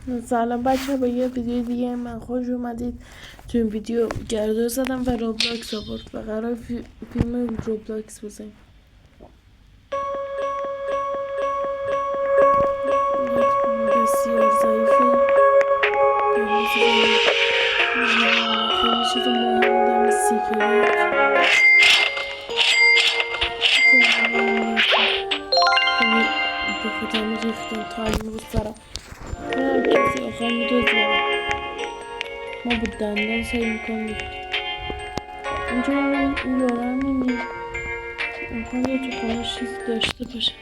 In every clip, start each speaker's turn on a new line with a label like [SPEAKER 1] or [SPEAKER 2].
[SPEAKER 1] سلام بچه، با یه ویدیو دیگه من خوش اومدید. تو این ویدیو گردو زدم و روبلاکس آورد و قرار فیلم روبلاکس بزنیم. بسیار ضعیفه، خیلی چیز مهم دارم. سیکرت خیلی بخاطر ریختم تایم رو سرم. کسی آخر میدوزیم، ما با دندان سعی میکنیم. اینجا این یارم میگه امکان یه تو خانه چیزی داشته باشه،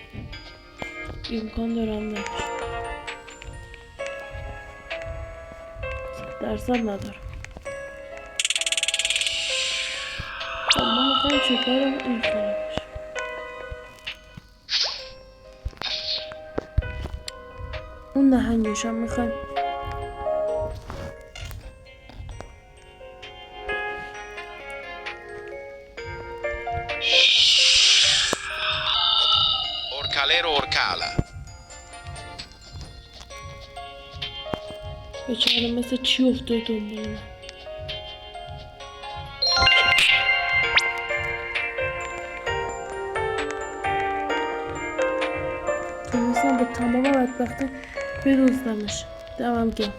[SPEAKER 1] امکان دارم نباشه، 100% ندارم. خب ما میخوایم چکارم این خانه باشه. اون نهنگش هم میخوایم.
[SPEAKER 2] Orcalero Orcala.
[SPEAKER 1] بیچاره مثل چی افتاد دنبال من. تونستم با تمام بدبختی بدوزدمش. دمم گرم.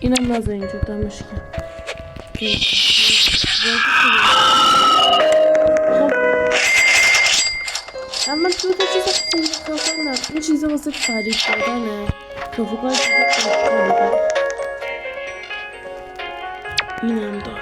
[SPEAKER 1] اینم نازه اینجا دمش گرم. خب اما تو تا چیز خیلی خفن نه. این چیزا واسه فریب دادنه. تو فکر کنی اینم دارم.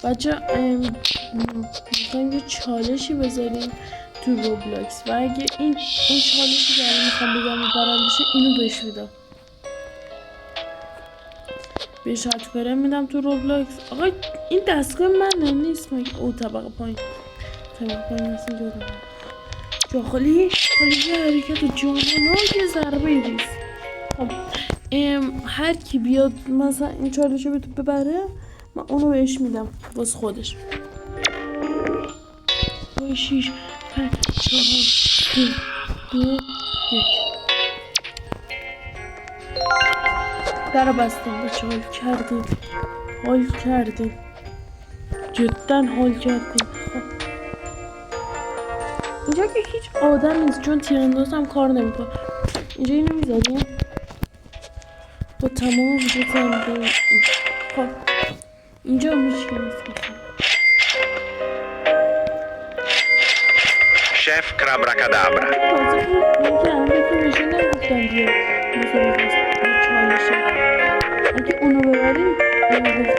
[SPEAKER 1] بچه میخوایم یه چالشی بذاریم تو روبلاکس و اگه این چالشی که الان میخوام بگم برنده شه اینو بهش میدم. بهش هتکاره میدم تو روبلاکس. آقا این دستگاه منه نیست مگه؟ او طبقه پایین مثل جا جا خالی یه حرکت جانانه ضربه ریز. خب هر کی بیاد مثلا این چالشو ببره من اونو بهش میدم واسه خودش. 6 5 4 3 2 1 در بستم. بچه حال کردیم جدا حال کردیم. خب اینجا که هیچ آدم نیست چون تیرانداز هم کار نمیکنه. اینجا اینو میذاریم با تمام وجود زنده. خب اینجا میشه
[SPEAKER 2] Chef Crabracadabra.
[SPEAKER 1] اگه اونو ببریم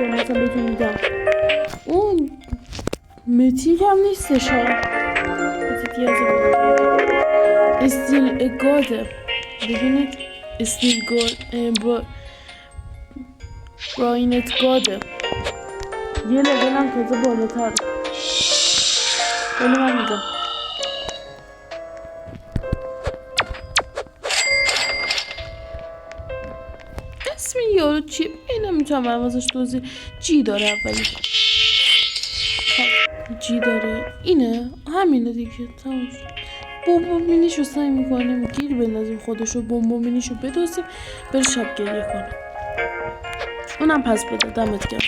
[SPEAKER 1] مثلا بهتون میگم اون متیک هم نیستش ها. استیل گاده. ببینید استیل گاد براینت گاده. یه لول هم تازه بالاتر. من میگم اسم یارو چیه؟ این نمیتونم من واسش توضیح. جی داره اولی. جی داره. اینه همینه دیگه. تمام شد. بومبومینیشو سعی میکنیم گیر بندازیم خودشو. بومبومینیشو بدوزیم بره شب گریه کنه. اونم پس بده. دمت گرم.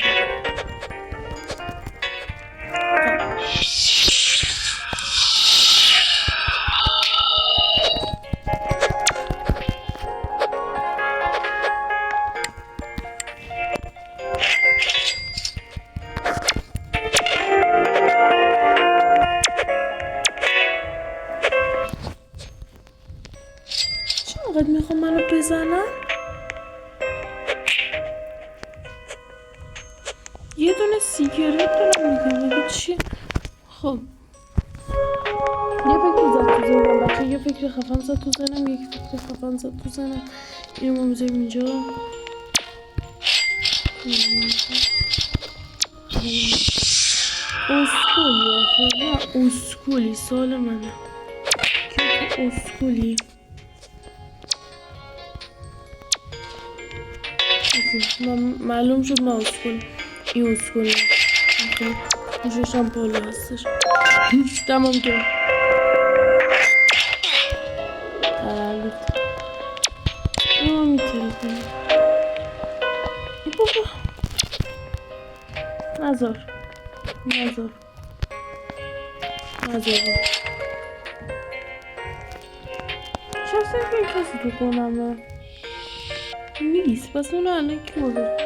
[SPEAKER 1] چقدر میخوام منو بزنم؟ یه دونه سیگرت دارم میگم چی؟ خب یه فکر زد تو زنم بچه. یه فکر خفن زد تو زنم. یک فکر خفن زد تو زنم. اینو ما میذاریم اینجا. اسکولی آخه نه اسکولی سال منه که اسکولی معلوم شد من اسکل این اسکل میشش هم بالا هستش تمام کرد تولد این ما میتونی کنیم ای بابا نزار شخصا که این کسی تو کنم نیست پس اون الان کی بوده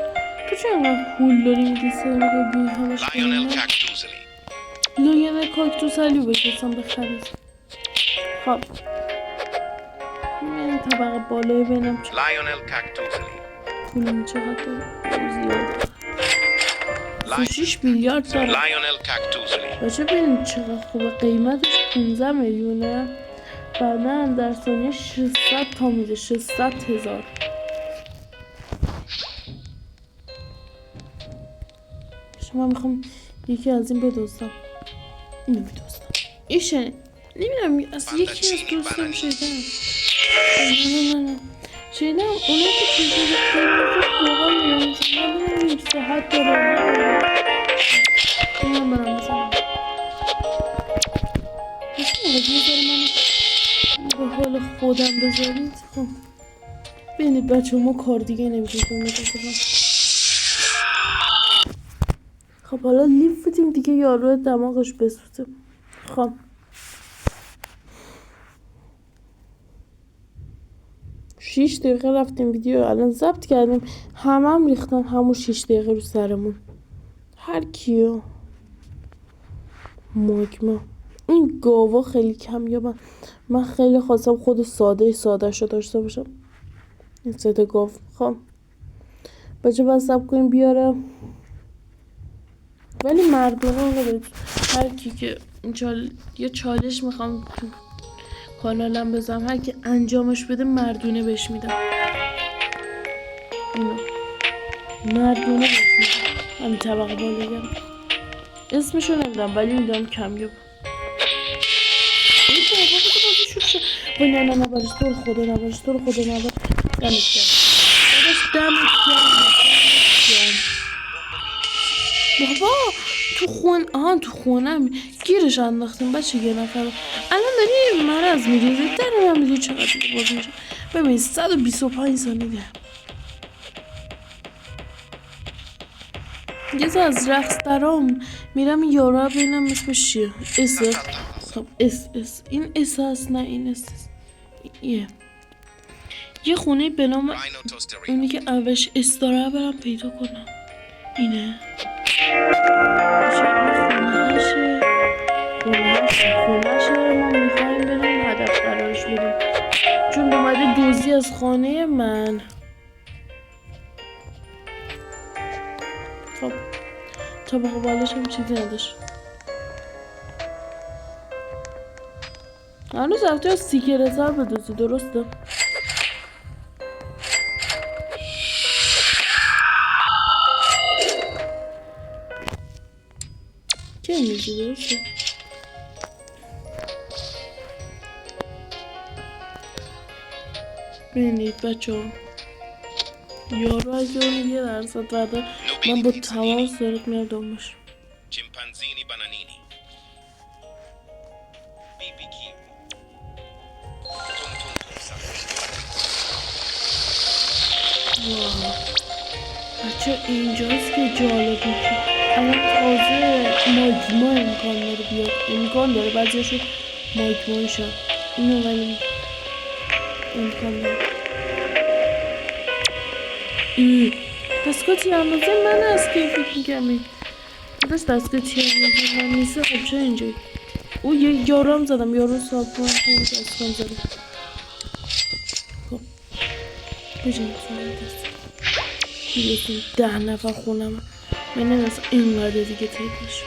[SPEAKER 1] تو چه انقدر پول داری میدی سر رو بی همش
[SPEAKER 2] Lionel
[SPEAKER 1] کنیم
[SPEAKER 2] Cactusoli.
[SPEAKER 1] لایونل کاکتوسلی بشستم بخرید خب این طبقه بالای بینم
[SPEAKER 2] Lionel Cactusoli.
[SPEAKER 1] پولم چقدر زیاد 6 میلیارد داره
[SPEAKER 2] Lionel Cactusoli.
[SPEAKER 1] بچه ببینید چقدر خوبه قیمتش 15 میلیونه بعدا در ثانیه 600 تا میده 600,000 شما میخوام یکی از این بدوستم اینو بدوستم ایشه نمیدونم از یکی از دوستم شدم نه شنیدم اونا که چیزی قیمتش واقعا میرم نمیدونم صحت داره اینم برم بزنم به حال خودم بذارید خب ببینید بچه ما کار دیگه نمیشه کنیم خب حالا لیف بدیم دیگه یارو دماغش بسوزه خب 6 دقیقه رفتیم ویدیو الان ضبط کردیم هم ریختن همون 6 دقیقه رو سرمون هر کیو ماگما این گاوا خیلی کمیابن من خیلی خواستم خود ساده شو داشته باشم این سه تا گاو خب بچه بس سب کنیم بیاره ولی مردونه رو هر کی که یه چالش میخوام تو کانالم بذارم هر کی انجامش بده مردونه بهش میدم اینو مردونه بهش میدم همین طبقه بالا اسمشو نمیدم ولی میدم کمیاب این بابا بگه بازی شد شد وای نه برش تو رو خدا نبرش دمت کرد دمت کرد بابا تو خونم گیرش انداختیم بچه یه نفر الان داری مرض میریزی در من میدونی چقدر دیگه باز میشه ببین 125 ثانیه یه تا از رقص درام میرم این یارو ببینم اسمش چیه خب اس این اس هست نه این اس یه خونه به نام اونی که اولش اس داره برم پیدا کنم اینه خونهشه ما میخواییم بریم هدف قرارش بدیم چون اومده دوزی از خانه من خب طبقه بالش هم چیزی نداشت هنوز رفته از سیکر سر بدوزی درسته چه میشه درسته ببینید بچه ها یارو اگه اون 1% وعده من با تمام سرت میاد دنبش
[SPEAKER 2] Chimpanzini bananini. BBQ.
[SPEAKER 1] بچه اینجاست که جالب میشه الان تازه ماگما امکان داره بعضیشو ماگما شد اینو ولی امکان داره دستگاه تیراندازی من از که فکر میکنم دستگاه تیراندازی من نیست خب چه اینجایی او یه یارو هم زدم یارو ساپون دستگاه زدم خب بجنید میرسیم 10 نفر خونم من نمیدونست اینقدر دیگه تایید میشه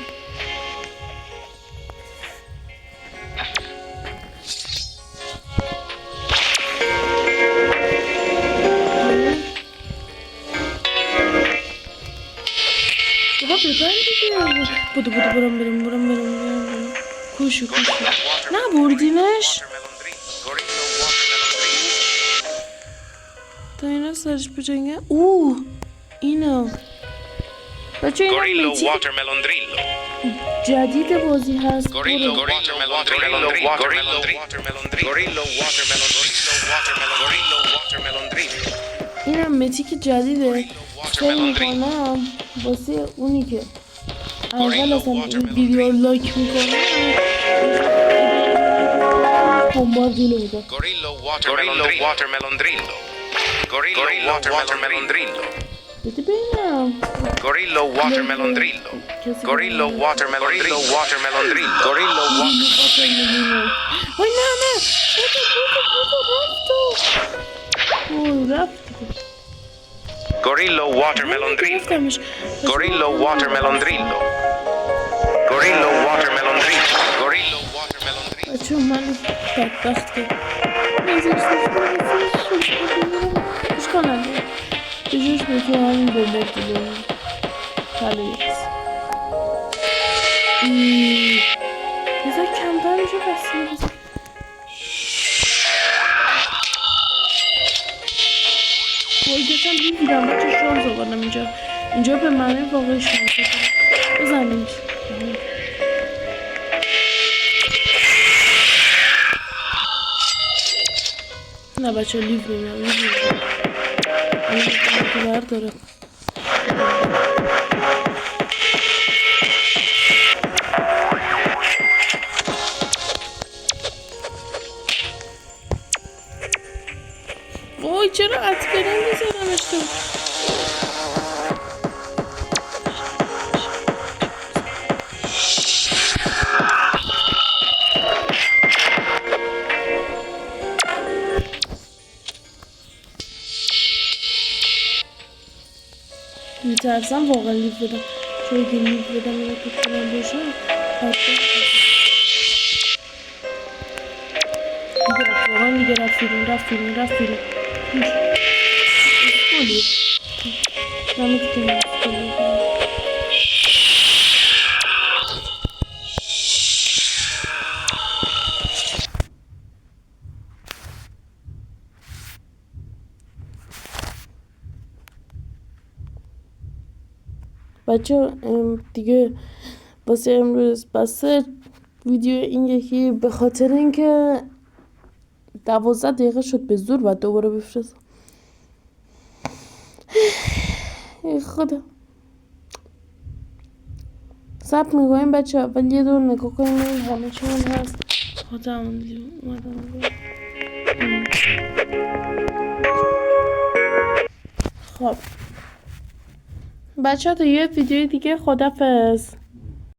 [SPEAKER 1] بودو برم کوشو نه بردینش تا اینا سرش بجنگه اینو بچه
[SPEAKER 2] Gorillo
[SPEAKER 1] اینو میتیک
[SPEAKER 2] watermelon drillo.
[SPEAKER 1] جدید بازی هست
[SPEAKER 2] Gorillo
[SPEAKER 1] برو.
[SPEAKER 2] watermelon drillo. Gorillo watermelon drillo. Gorillo watermelon drillo.
[SPEAKER 1] اینم متیک جدیده فکر
[SPEAKER 2] watermelon
[SPEAKER 1] میکنم واسه اونی که اول اصلا این ویدیو لایک میکنه بمباردیلو میده
[SPEAKER 2] Gorillo watermelon drillo. Gorillo watermelon drillo.
[SPEAKER 1] بده ببینم
[SPEAKER 2] Gorillo watermelon drillo. Gorillo watermelon drillo. Gorillo
[SPEAKER 1] وای نه نه بودو رفت
[SPEAKER 2] Gorillo watermelon drillo.
[SPEAKER 1] رفتمش
[SPEAKER 2] Gorillo watermelon drillo. Gorillo watermelon drillo. Gorillo watermelon drillo.
[SPEAKER 1] بچه من بدبخت که خوش کننده به جوش به تو همین بمبارد دیگه تلویز بذار کمتر میشه بسیار بذار وای داشتم بیدیدم بچه شانس آوردم اینجا به معنی واقعی شانس آوردم بزنیمش نه بچه لیف میمیم الان برداره وای چرا اتفرین میزنمش تو میترسم واقعا لیف بدم چون اگه لیف بدم اینا تو کنم باشه دیگه رفت بیرون اسکولی نمیتونم اسکولی بچه دیگه واسه امروز بسه ویدیو این یکی به خاطر اینکه 12 دقیقه شد به زور باید دوباره بفرستم ای خدا صبر میکنیم بچه اول یه دور نگاه کنیم این همه چون هست خودم خب بچه تا یه ویدیو دیگه خدافظ